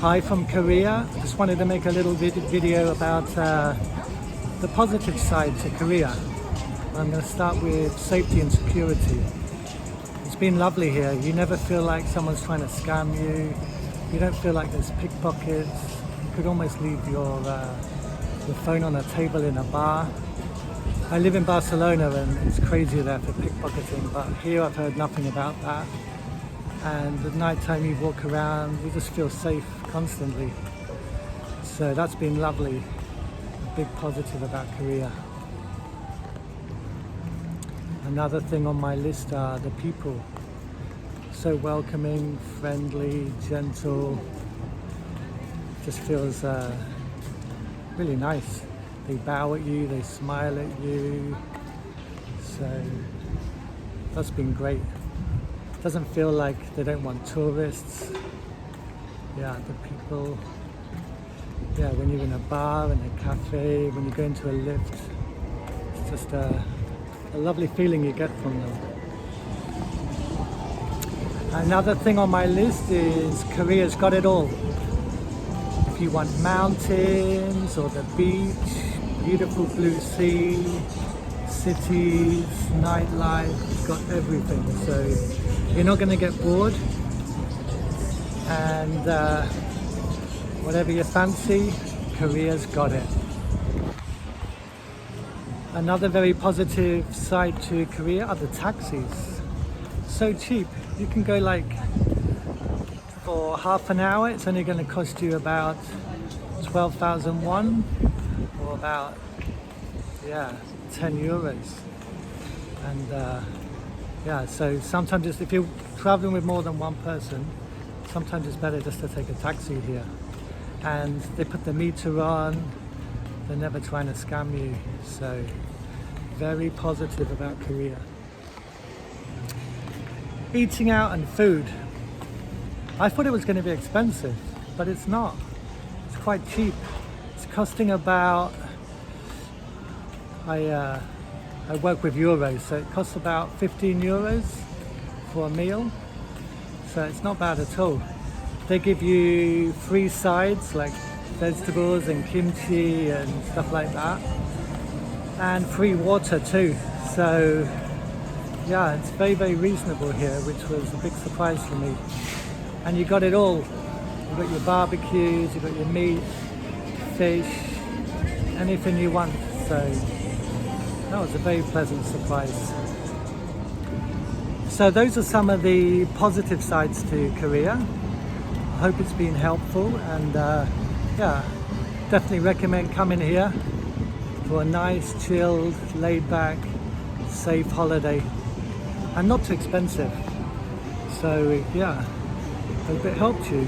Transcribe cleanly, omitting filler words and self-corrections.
Hi from Korea. Just wanted to make a little video about the positive side to Korea. I'm going to start with safety and security. It's been lovely here. You never feel like someone's trying to scam you. You don't feel like there's pickpockets. You could almost leave your phone on a table in a bar. I live in Barcelona and it's crazy there for pickpocketing, but here I've heard nothing about that. And at night time you walk around, you just feel safe constantly. So that's been lovely. A big positive about Korea. Another thing on my list are the people. So welcoming, friendly, gentle. Just feels really nice. They bow at you, they smile at you. So that's been great. Doesn't feel like they don't want tourists. Yeah, the people. Yeah, when you're in a bar, in a cafe, when you go into a lift, it's just a lovely feeling you get from them. Another thing on my list is Korea's got it all. If you want mountains or the beach, beautiful blue sea, cities, nightlife, it's got everything. So you're not going to get bored, and whatever you fancy, Korea's got it. Another very positive side to Korea are the taxis. So cheap. You can go like for half an hour, it's only going to cost you about 12,000 won, or about 10 euros. And yeah, so sometimes if you're traveling with more than one person, sometimes it's better just to take a taxi here. And they put the meter on, they're never trying to scam you. So very positive about Korea. Eating out and food. I thought it was going to be expensive, but it's not. It's quite cheap. It's costing about, I work with euros, so it costs about 15 euros for a meal. So it's not bad at all. They give you free sides like vegetables and kimchi and stuff like that. And free water too. So yeah, it's very, very reasonable here, which was a big surprise for me. And you got it all. You got your barbecues, you got your meat, fish, anything you want. So that was a very pleasant surprise. So those are some of the positive sides to Korea. I hope it's been helpful, and yeah, definitely recommend coming here for a nice, chilled, laid-back, safe holiday, and not too expensive. So yeah, hope it helped you.